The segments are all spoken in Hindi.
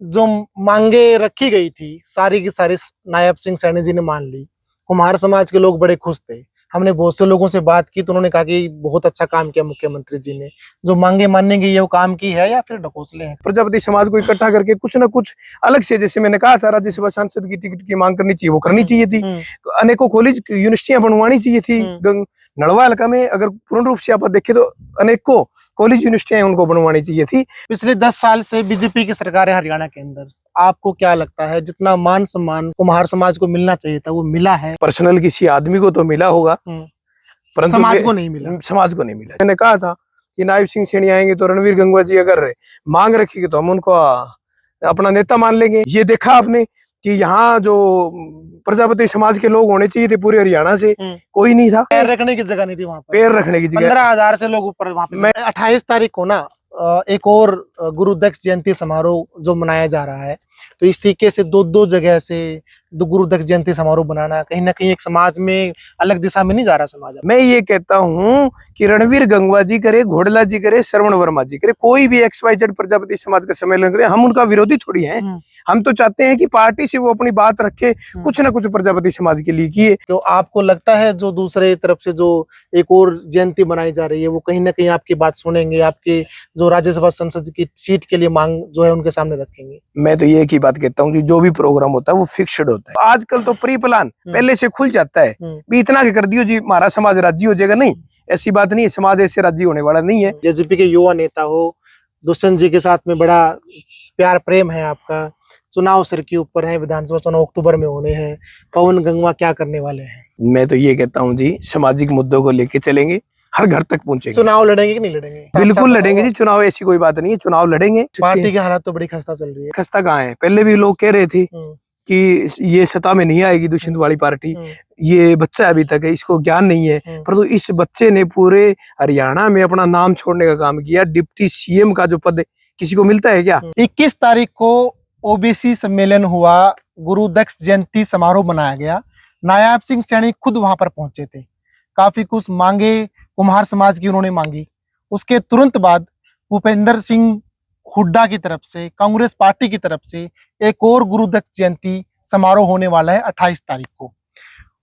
जो मांगे रखी गई थी सारी की सारी नायब सिंह सैनी जी ने मान ली। कुम्हार समाज के लोग बड़े खुश थे। हमने बहुत से लोगों से बात की तो उन्होंने कहा कि बहुत अच्छा काम किया मुख्यमंत्री जी ने। जो मांगे मानने की ये वो काम की है या फिर ढकोसले हैं? प्रजापति समाज को इकट्ठा करके कुछ ना कुछ अलग से, जैसे मैंने कहा था राज्यसभा सांसद की टिकट की मांग करनी चाहिए, वो करनी चाहिए थी। अनेकों कॉलेज यूनिवर्सिटियां बनवानी चाहिए थी। नड़वा इलाका में अगर पूर्ण रूप से आप देखें तो अनेकों कॉलेज यूनिवर्सिटियां उनको बनवानी चाहिए थी। पिछले 10 साल से बीजेपी की सरकार है हरियाणा के अंदर। आपको क्या लगता है जितना मान सम्मान कुम्हार समाज को मिलना चाहिए था वो मिला है? पर्सनल किसी आदमी को तो मिला होगा, परंतु समाज को नहीं मिला। समाज को नहीं मिला। मैंने कहा था कि नायब सिंह सैनी आएंगे तो रणवीर गंगवा जी अगर मांग रखेंगे तो हम उनको अपना नेता मान लेंगे। ये देखा आपने कि यहाँ जो प्रजापति समाज के लोग होने चाहिए थे पूरे हरियाणा से, कोई नहीं था। पैर रखने की जगह नहीं थी वहां पर। पैर रखने की जगह 15,000 से लोग ऊपर वहां पे। 28 तारीख को ना एक और गुरु दक्ष जयंती समारोह जो मनाया जा रहा है, तो इस तरीके से दो जगह से दो गुरु दक्ष जयंती समारोह बनाना कहीं ना कहीं एक समाज में अलग दिशा में नहीं जा रहा समाज? मैं ये कहता हूँ कि रणवीर गंगवा जी करे, घोड़ला जी करे, श्रवण वर्मा जी करे, कोई भी XYZ प्रजापति समाज का सम्मेलन करे, हम उनका विरोधी थोड़ी हैं। हम तो चाहते हैं कि पार्टी से वो अपनी बात रखे, कुछ ना कुछ प्रजापति समाज के लिए किए। तो आपको लगता है जो दूसरे तरफ से जो एक और जयंती बनाई जा रही है वो कहीं ना कहीं आपकी बात सुनेंगे, आपके जो राज्यसभा संसद की सीट के लिए मांग जो है उनके सामने रखेंगे? मैं तो ये एक ही बात कहता हूँ कि जो भी प्रोग्राम होता है वो फिक्स्ड होता है। आजकल तो प्री प्लान पहले से खुल जाता है, भी इतना कर दियो जी हमारा समाज राज्य हो जाएगा। नहीं, ऐसी बात नहीं है, समाज ऐसे राज्य होने वाला नहीं है। जेजेपी के युवा नेता हो, दुष्यंत जी के साथ में बड़ा प्यार प्रेम है आपका, चुनाव सिर के ऊपर है, विधानसभा चुनाव अक्टूबर में होने हैं, पवन गंगवा क्या करने वाले हैं? मैं तो ये कहता हूँ जी सामाजिक मुद्दों को लेके चलेंगे, हर घर तक पहुंचेंगे। चुनाव लड़ेंगे कि नहीं लड़ेंगे? बिल्कुल लड़ेंगे जी, चुनाव ऐसी कोई बात नहीं है, चुनाव लड़ेंगे। पार्टी की हालत तो बड़ी खस्ता चल रही है। खस्ता कहाँ है? पहले भी लोग कह रहे थे कि ये सत्ता में नहीं आएगी दुष्यंत वाली पार्टी, ये बच्चा अभी तक है, इसको ज्ञान नहीं है, परंतु इस बच्चे ने पूरे हरियाणा में अपना नाम छोड़ने का काम किया। डिप्टी CM का जो पद किसी को मिलता है क्या? 21 तारीख को OBC सम्मेलन हुआ, गुरु दक्ष जयंती समारोह मनाया गया। नायब सिंह सैनी खुद वहां पर पहुंचे थे। काफी कुछ मांगे कुम्हार समाज की उन्होंने मांगी। उसके तुरंत बाद भूपेंद्र सिंह हुड्डा की तरफ से, कांग्रेस पार्टी की तरफ से एक और गुरु दक्ष जयंती समारोह होने वाला है 28 तारीख को।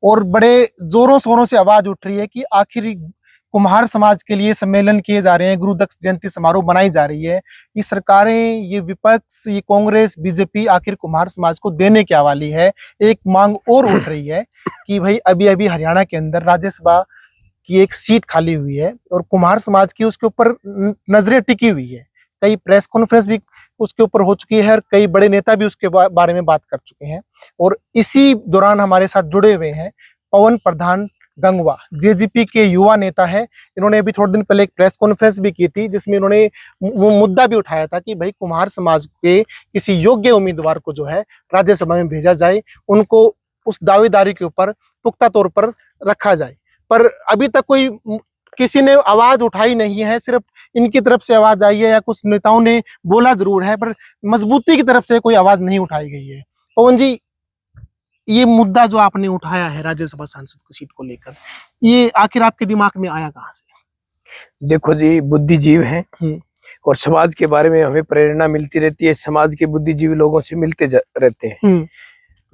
और बड़े जोरों शोरों से आवाज उठ रही है कि आखिर कुम्हार समाज के लिए सम्मेलन किए जा रहे हैं, गुरु दक्ष जयंती समारोह बनाई जा रही है। ये सरकारें, ये विपक्ष, ये कांग्रेस, बीजेपी आखिर कुम्हार समाज को देने क्या वाली है? एक मांग और उठ रही है कि भाई अभी अभी हरियाणा के अंदर राज्यसभा की एक सीट खाली हुई है और कुम्हार समाज की उसके ऊपर नजरें टिकी हुई है। कई प्रेस कॉन्फ्रेंस भी उसके ऊपर हो चुकी है और कई बड़े नेता भी उसके बारे में बात कर चुके हैं। और इसी दौरान हमारे साथ जुड़े हुए हैं पवन प्रधान गंगवा, जेजेपी के युवा नेता है। इन्होंने अभी थोड़े दिन पहले एक प्रेस कॉन्फ्रेंस भी की थी जिसमें इन्होंने वो मुद्दा भी उठाया था कि भाई कुम्हार समाज के किसी योग्य उम्मीदवार को जो है राज्यसभा में भेजा जाए, उनको उस दावेदारी के ऊपर पुख्ता तौर पर रखा जाए। पर अभी तक कोई किसी ने आवाज उठाई नहीं है, सिर्फ इनकी तरफ से आवाज आई है या कुछ नेताओं ने बोला जरूर है, पर मजबूती की तरफ से कोई आवाज नहीं उठाई गई है। पवन जी, ये मुद्दा जो आपने उठाया है राज्यसभा सांसद की सीट को लेकर, ये आखिर आपके दिमाग में आया कहाँ से? देखो जी, बुद्धिजीव हैं और समाज के बारे में हमें प्रेरणा मिलती रहती है, समाज के बुद्धिजीवी लोगों से मिलते रहते हैं।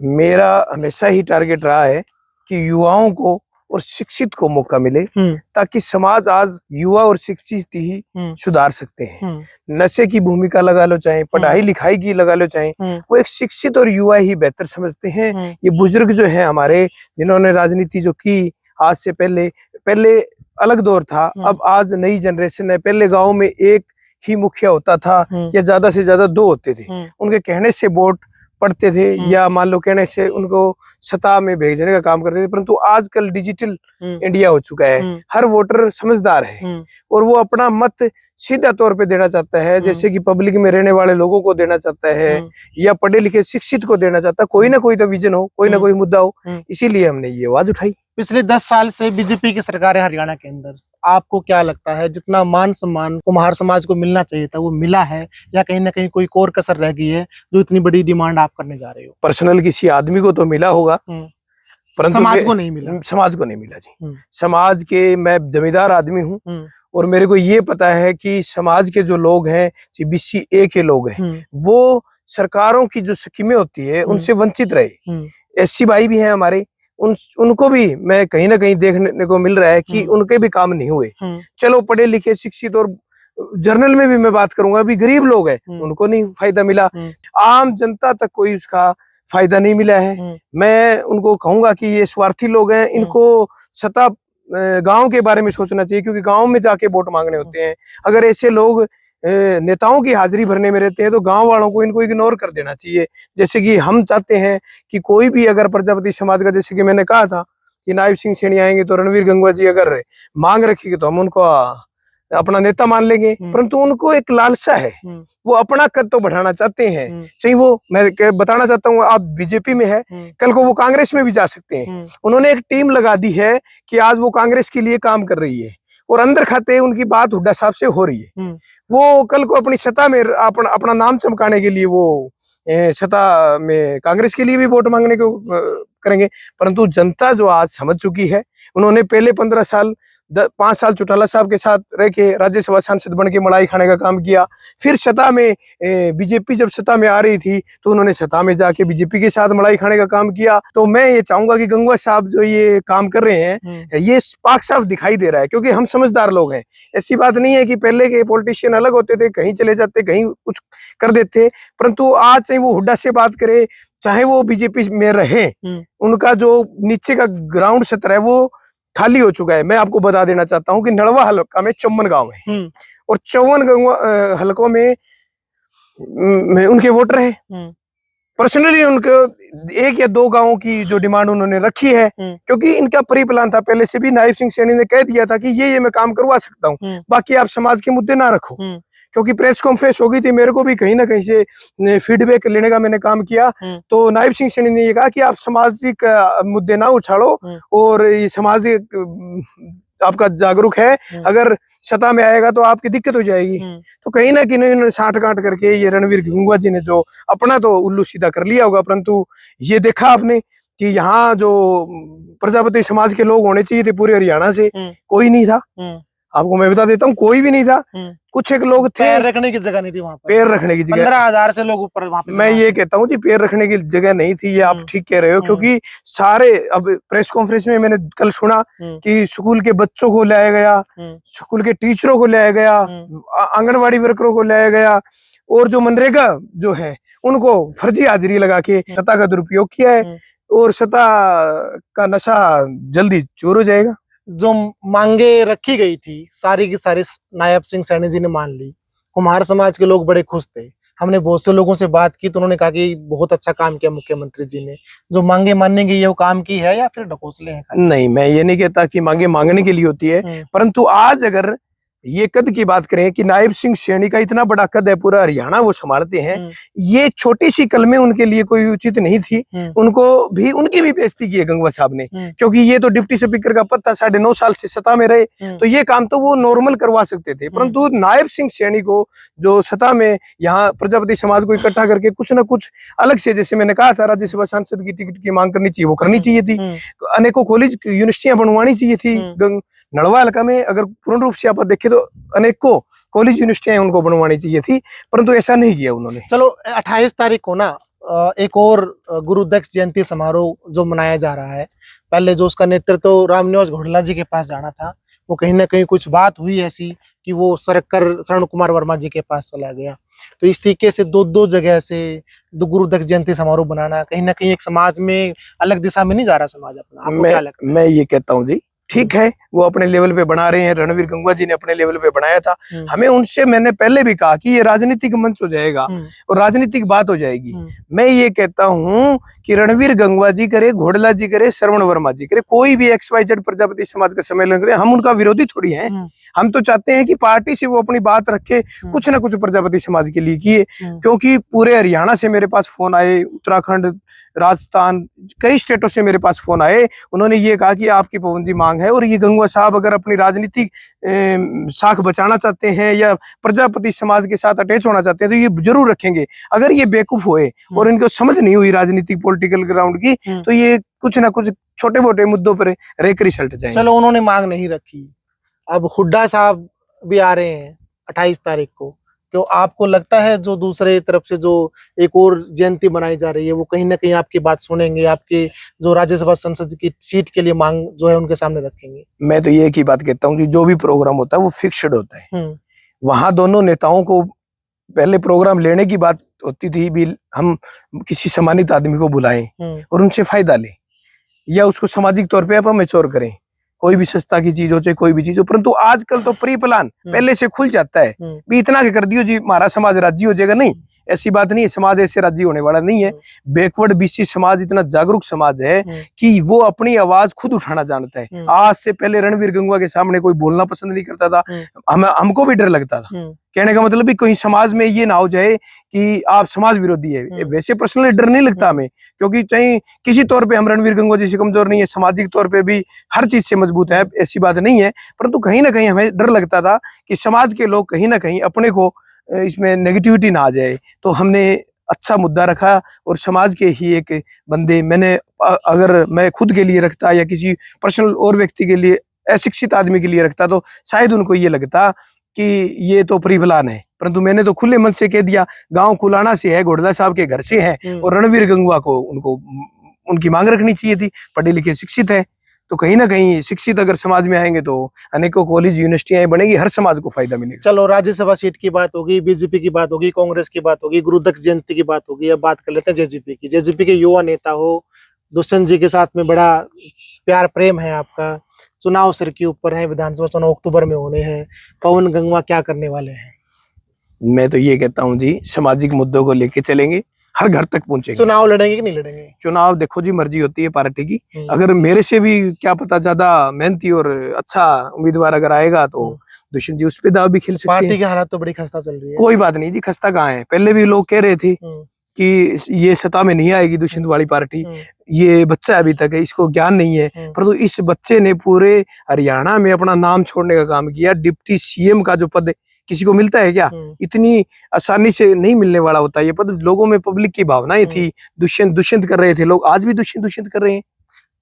मेरा हमेशा ही टारगेट रहा है कि युवाओं को और शिक्षित को मौका मिले, ताकि समाज आज युवा और शिक्षित ही सुधार सकते हैं। नशे की भूमिका लगा लो, चाहे पढ़ाई लिखाई की लगा लो, चाहे वो एक शिक्षित और युवा ही बेहतर समझते हैं। ये बुजुर्ग जो है हमारे, जिन्होंने राजनीति जो की आज से पहले अलग दौर था, अब आज नई जनरेशन है। पहले गांव में एक ही मुखिया होता था या ज्यादा से ज्यादा 2 होते थे, उनके कहने से वोट पढ़ते थे या मान लो कहने से उनको सत्ता में भेजने का काम करते थे। परंतु आजकल डिजिटल इंडिया हो चुका है, हर वोटर समझदार है और वो अपना मत सीधा तौर पे देना चाहता है, जैसे कि पब्लिक में रहने वाले लोगों को देना चाहता है या पढ़े लिखे शिक्षित को देना चाहता है। कोई ना कोई तो विजन हो, कोई ना कोई मुद्दा हो, इसीलिए हमने ये आवाज उठाई। पिछले 10 साल से बीजेपी की सरकार है हरियाणा के अंदर। आपको क्या लगता है जितना मान सम्मान कुम्हार समाज को मिलना चाहिए था वो मिला है या कहीं ना कहीं कोई और कसर रह गई है जो इतनी बड़ी डिमांड आप करने जा रहे हो? पर्सनल किसी आदमी को तो मिला होगा, परंतु समाज को नहीं मिला। समाज को नहीं मिला जी। समाज के, मैं जमींदार आदमी हूँ और मेरे को ये पता है कि समाज के जो लोग हैं, CBC A के लोग हैं, वो सरकारों की जो स्कीमें होती है उनसे वंचित रहे। एससी भाई भी हैं हमारे, उनको भी मैं कहीं ना कहीं देखने को मिल रहा है कि उनके भी काम नहीं हुए। चलो पढ़े लिखे शिक्षित और जर्नल में भी मैं बात करूंगा, अभी गरीब लोग हैं उनको नहीं फायदा मिला, आम जनता तक कोई उसका फायदा नहीं मिला है। मैं उनको कहूंगा कि ये स्वार्थी लोग हैं, इनको सत्ता गांव के बारे में सोचना चाहिए, क्योंकि गांव में जाके वोट मांगने होते हैं। अगर ऐसे लोग नेताओं की हाजिरी भरने में रहते हैं तो गांव वालों को इनको इग्नोर कर देना चाहिए। जैसे कि हम चाहते हैं कि कोई भी अगर प्रजापति समाज का, जैसे कि मैंने कहा था कि नायब सिंह सैनी आएंगे तो रणवीर गंगवा जी अगर मांग रखेंगे तो हम उनको अपना नेता मान लेंगे, परंतु उनको एक लालसा है, वो अपना कद तो बढ़ाना चाहते हैं। चाहे वो, मैं बताना चाहता हूँ, आप बीजेपी में है, कल को वो कांग्रेस में भी जा सकते हैं। उन्होंने एक टीम लगा दी है कि आज वो कांग्रेस के लिए काम कर रही है और अंदर खाते उनकी बात हुड्डा साहब से हो रही है। वो कल को अपनी सत्ता में अपना नाम चमकाने के लिए वो सत्ता में कांग्रेस के लिए भी वोट मांगने को करेंगे। परंतु जनता जो आज समझ चुकी है, उन्होंने पहले 15 साल 5 साल चौटाला साहब के साथ रह के राज्यसभा सांसद बन के मलाई खाने का काम किया। फिर सत्ता में बीजेपी जब सत्ता में आ रही थी तो उन्होंने सत्ता में जाके बीजेपी के साथ मलाई खाने का काम किया। तो मैं ये चाहूंगा कि गंगवा साहब जो ये काम कर रहे हैं ये पाक साफ दिखाई दे रहा है, क्योंकि हम समझदार लोग हैं। ऐसी बात नहीं है कि पहले के पॉलिटिशियन अलग होते थे, कहीं चले जाते, कहीं कुछ कर देते, परंतु आज चाहे वो हुड्डा से बात करे, चाहे वो बीजेपी में रहे, उनका जो नीचे का ग्राउंड सत्र है वो खाली हो चुका है। मैं आपको बता देना चाहता हूं कि नड़वा हलका में 54 गांव है और 54 हलकों में उनके वोटर हैं। पर्सनली उनको 1 या 2 गांवों की जो डिमांड उन्होंने रखी है, क्योंकि इनका प्री प्लान था पहले से भी। नायब सिंह सैनी ने कह दिया था कि ये मैं काम करवा सकता हूँ, बाकी आप समाज के मुद्दे ना रखो। क्योंकि प्रेस कॉन्फ्रेंस हो गई थी, मेरे को भी कहीं ना कहीं से फीडबैक लेने का मैंने काम किया, तो नायब सिंह सैनी ने ये कहा कि आप सामाजिक मुद्दे ना उछालो और ये सामाजिक आपका जागरूक है, अगर सत्ता में आएगा तो आपकी दिक्कत हो जाएगी। तो कहीं ना कहीं इन्होंने साठ गांठ करके ये रणवीर गंगवा जी ने जो अपना तो उल्लू सीधा कर लिया होगा, परंतु ये देखा आपने कि यहाँ जो प्रजापति समाज के लोग होने चाहिए थे पूरे हरियाणा से, कोई नहीं था। आपको मैं बता देता हूँ, कोई भी नहीं था। कुछ एक लोग थे, पैर रखने की जगह नहीं थी वहां पर, पैर रखने की जगह 15,000 से लोग ऊपर वहां पे। मैं ये कहता हूँ कि पैर रखने की जगह नहीं थी, ये आप ठीक कह रहे हो। क्योंकि सारे, अब प्रेस कॉन्फ्रेंस में मैंने कल सुना कि स्कूल के बच्चों को लाया गया, स्कूल के टीचरों को लाया गया, आंगनबाड़ी वर्करों को लाया गया, और जो मनरेगा जो है उनको फर्जी हाजिरी लगा के सत्ता का दुरुपयोग किया है, और सत्ता का नशा जल्दी चोर हो जाएगा। जो मांगे रखी गई थी सारी की सारी नायब सिंह सैनी जी ने मान ली। कुम्हार समाज के लोग बड़े खुश थे। हमने बहुत से लोगों से बात की तो उन्होंने कहा कि बहुत अच्छा काम किया मुख्यमंत्री जी ने। जो मांगे मानने की ये वो काम की है या फिर ढकोसले हैं? नहीं, मैं ये नहीं कहता कि मांगे मांगने के लिए होती है, परंतु आज अगर ये कद की बात करें कि नायब सिंह सैनी का इतना बड़ा कद है, पूरा हरियाणा वो संभालते हैं, ये छोटी सी कलमें उनके लिए कोई उचित नहीं थी। उनको भी, उनकी भी बेइज्जती की है गंगवा साहब ने, क्योंकि ये तो डिप्टी स्पीकर का पद था, 9.5 साल से सत्ता में रहे, तो ये काम तो वो नॉर्मल करवा सकते थे। परंतु नायब सिंह सैनी को जो सत्ता में यहाँ प्रजापति समाज को इकट्ठा करके कुछ ना कुछ अलग से, जैसे मैंने कहा था राज्यसभा सांसद की टिकट की मांग करनी चाहिए, वो करनी चाहिए थी। अनेकों कॉलेज यूनिवर्सिटियां बनवानी चाहिए थी। नड़वा हल्का में अगर पूर्ण रूप से आप देखें तो अनेकों कॉलेज यूनिवर्सिटियां उनको बनवानी चाहिए थी, परंतु ऐसा नहीं किया उन्होंने। चलो 28 तारीख को ना एक और गुरु दक्ष जयंती समारोह जो मनाया जा रहा है। पहले जो उसका नेतृत्व रामनिवास घोड़ला जी के पास जाना था, वो कहीं ना कहीं कुछ बात हुई ऐसी कि वो सरक कर शरण कुमार वर्मा जी के पास चला गया। तो इस तरीके से दो जगह से गुरु दक्ष जयंती समारोह बनाना कहीं ना कहीं एक समाज में अलग दिशा में नहीं जा रहा समाज अपना? आपको क्या लगता है? मैं ये कहता हूँ जी, ठीक है, वो अपने लेवल पे बना रहे हैं, रणवीर गंगवा जी ने अपने लेवल पे बनाया था। हमें उनसे, मैंने पहले भी कहा कि ये राजनीतिक मंच हो जाएगा और राजनीतिक बात हो जाएगी। मैं ये कहता हूं कि रणवीर गंगवा जी करे, घोड़ला जी करे, श्रवण वर्मा जी करे, कोई भी XYZ प्रजापति समाज का सम्मेलन करे, हम उनका विरोधी थोड़ी हैं। हम तो चाहते हैं कि पार्टी से वो अपनी बात रखे, कुछ ना कुछ प्रजापति समाज के लिए किए। क्योंकि पूरे हरियाणा से मेरे पास फोन आए, उत्तराखंड, राजस्थान, कई स्टेटों से मेरे पास फोन आए। उन्होंने ये कहा कि आपकी पाबंदी मांग है और ये गंगवा साहब अगर अपनी राजनीतिक साख बचाना चाहते हैं या प्रजापति समाज के साथ अटैच होना चाहते हैं तो ये जरूर रखेंगे। अगर ये बेवकूफ हुए और इनको समझ नहीं हुई राजनीतिक पॉलिटिकल ग्राउंड की, तो ये कुछ ना कुछ छोटे मोटे मुद्दों पर रेक रिजल्ट जाएंगे। चलो, उन्होंने मांग नहीं रखी, अब हुड्डा साहब भी आ रहे हैं 28 तारीख को, क्यों आपको लगता है जो दूसरे तरफ से जो एक और जयंती बनाई जा रही है वो कहीं ना कहीं आपकी बात सुनेंगे, आपके जो राज्यसभा संसद की सीट के लिए मांग जो है उनके सामने रखेंगे? मैं तो ये एक ही बात कहता हूँ कि जो भी प्रोग्राम होता है वो फिक्स्ड होता है। वहां दोनों नेताओं को पहले प्रोग्राम लेने की बात होती थी भी, हम किसी सम्मानित आदमी को बुलाएं और उनसे फायदा लें या उसको सामाजिक तौर पे अपन मैच्योर करें, कोई भी सस्ता की चीज हो चाहे कोई भी चीज हो। परंतु आजकल तो प्री प्लान पहले से खुल जाता है भी इतना के कर दियो जी हमारा समाज राज्य हो जाएगा। नहीं, ऐसी बात नहीं है, समाज ऐसे राज्य होने वाला नहीं है। बैकवर्ड बीसी समाज इतना जागरूक समाज है कि वो अपनी आवाज खुद उठाना जानता है। आज से पहले रणवीर गंगवा के सामने कोई बोलना पसंद नहीं करता था, हमको भी डर लगता था। कहने का मतलब भी कहीं समाज में ये ना हो जाए कि आप समाज विरोधी है। वैसे पर्सनली डर नहीं लगता हमें, क्योंकि चाहे किसी तौर पे हम रणवीर गंगवा जैसे कमजोर नहीं है, सामाजिक तौर पे भी हर चीज से मजबूत है, ऐसी बात नहीं है। परंतु कहीं ना कहीं हमें डर लगता था कि समाज के लोग कहीं ना कहीं अपने को इसमें नेगेटिविटी ना आ जाए। तो हमने अच्छा मुद्दा रखा और समाज के ही एक बंदे, मैंने अगर मैं खुद के लिए रखता या किसी पर्सनल और व्यक्ति के लिए, अशिक्षित आदमी के लिए रखता तो शायद उनको ये लगता कि ये तो परिभलान है। परंतु मैंने तो खुले मन से कह दिया, गांव कुलाना से है, घोड़ला साहब के घर से है और रणवीर गंगवा को उनको उनकी मांग रखनी चाहिए थी। पढ़े लिखे शिक्षित है, तो कहीं ना कहीं शिक्षित अगर समाज में आएंगे तो अनेकों कॉलेज यूनिवर्सिटियां बनेगी, हर समाज को फायदा मिलेगा। चलो, राज्यसभा सीट की बात होगी, बीजेपी की बात होगी, कांग्रेस की बात होगी, गुरुदत्त जयंती की बात होगी। अब बात कर लेते हैं जेजेपी की। जेजेपी के युवा नेता हो, दुष्यंत जी के साथ में बड़ा प्यार प्रेम है आपका, चुनाव सिर के ऊपर है, विधानसभा चुनाव अक्टूबर में होने हैं, पवन गंगवा क्या करने वाले हैं? मैं तो ये कहता हूँ जी, सामाजिक मुद्दों को लेके चलेंगे, हर घर तक पहुंचेंगे। चुनाव लड़ेंगे कि नहीं लड़ेंगे? चुनाव देखो जी, मर्जी होती है पार्टी की। अगर मेरे से भी क्या पता ज्यादा मेहनती और अच्छा उम्मीदवार अगर आएगा तो दुष्यंत जी उस पे दाव भी खेल सकते हैं। पार्टी की हालत तो बड़ी खस्ता चल रही है। कोई बात नहीं जी, खस्ता कहाँ है। पहले भी लोग कह रहे थे कि ये सत्ता में नहीं आएगी दुष्यंत वाली पार्टी, ये बच्चा अभी तक है, इसको ज्ञान नहीं है। परंतु इस बच्चे ने पूरे हरियाणा में अपना नाम छोड़ने का काम किया। डिप्टी सीएम का जो पद किसी को मिलता है क्या? इतनी आसानी से नहीं मिलने वाला होता ये पद। लोगों में पब्लिक की भावनाएं थी, दुष्यंत दुष्यंत कर रहे थे लोग, आज भी दुष्यंत दुष्यंत कर रहे हैं।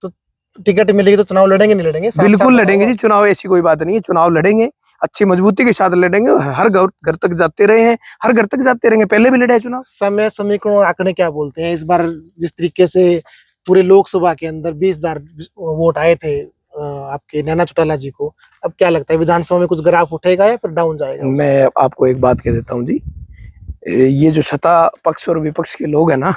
तो टिकट मिलेगी तो चुनाव लड़ेंगे नहीं लड़ेंगे? बिल्कुल लड़ेंगे जी चुनाव, ऐसी कोई बात नहीं है। चुनाव लड़ेंगे, अच्छी मजबूती के साथ लड़ेंगे, हर घर तक जाते रहे हैं, हर घर तक जाते रहेंगे, पहले भी लड़े हैं चुनाव। समय समीकरण और आंकड़े क्या बोलते हैं? इस बार जिस तरीके से पूरे लोकसभा के अंदर 20,000 वोट आए थे आपके नैना चौटाला जी को, अब क्या लगता है विधानसभा में कुछ ग्राफ उठेगा या फिर डाउन जाएगा? मैं आपको एक बात कह देता हूँ जी, ये जो सत्ता पक्ष और विपक्ष के लोग हैं ना,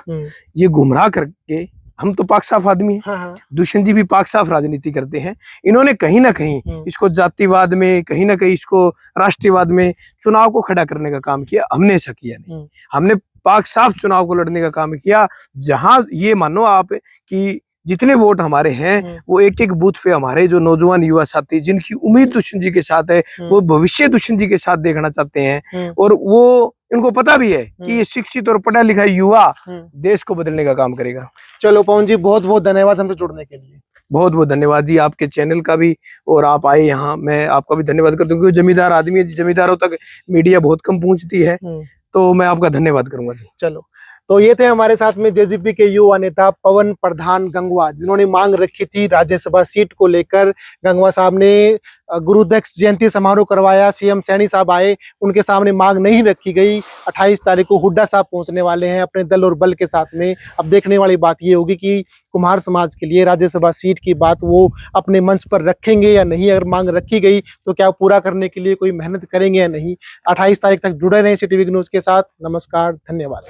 ये गुमराह करके, हम तो पाक साफ आदमी हैं। हाँ। दुष्यंत जी भी पाक साफ राजनीति करते हैं। इन्होंने कहीं ना कहीं इसको जातिवाद में, कहीं ना कहीं इसको राष्ट्रीयवाद में चुनाव को खड़ा करने का काम किया। हमने ऐसा किया नहीं, हमने पाक साफ चुनाव को लड़ने का काम किया। जहां ये मानो आप कि जितने वोट हमारे हैं वो एक एक बूथ पे हमारे जो नौजवान युवा साथी जिनकी उम्मीद दुष्यंत जी के साथ है, वो भविष्य दुष्यंत जी के साथ देखना चाहते हैं। और वो इनको पता भी है कि ये शिक्षित और पढ़ा लिखा युवा देश को बदलने का काम करेगा। चलो पवन जी, बहुत बहुत धन्यवाद हमसे जुड़ने के लिए। बहुत बहुत धन्यवाद जी, आपके चैनल का भी, और आप आए यहाँ, मैं आपका भी धन्यवाद करता हूँ। क्योंकि जमींदार आदमी है, जमींदारों तक मीडिया बहुत कम पहुंचती है, तो मैं आपका धन्यवाद करूंगा जी। चलो, तो ये थे हमारे साथ में जेजेपी के युवा नेता पवन प्रधान गंगवा, जिन्होंने मांग रखी थी राज्यसभा सीट को लेकर। गंगवा साहब ने गुरुदत्त जयंती समारोह करवाया, सीएम सैनी साहब आए, उनके सामने मांग नहीं रखी गई। 28 तारीख को हुड्डा साहब पहुंचने वाले हैं अपने दल और बल के साथ में। अब देखने वाली बात ये होगी कि कुम्हार समाज के लिए राज्यसभा सीट की बात वो अपने मंच पर रखेंगे या नहीं। अगर मांग रखी गई तो क्या पूरा करने के लिए कोई मेहनत करेंगे या नहीं। 28 तारीख तक जुड़े रहें सिटी न्यूज के साथ। नमस्कार, धन्यवाद।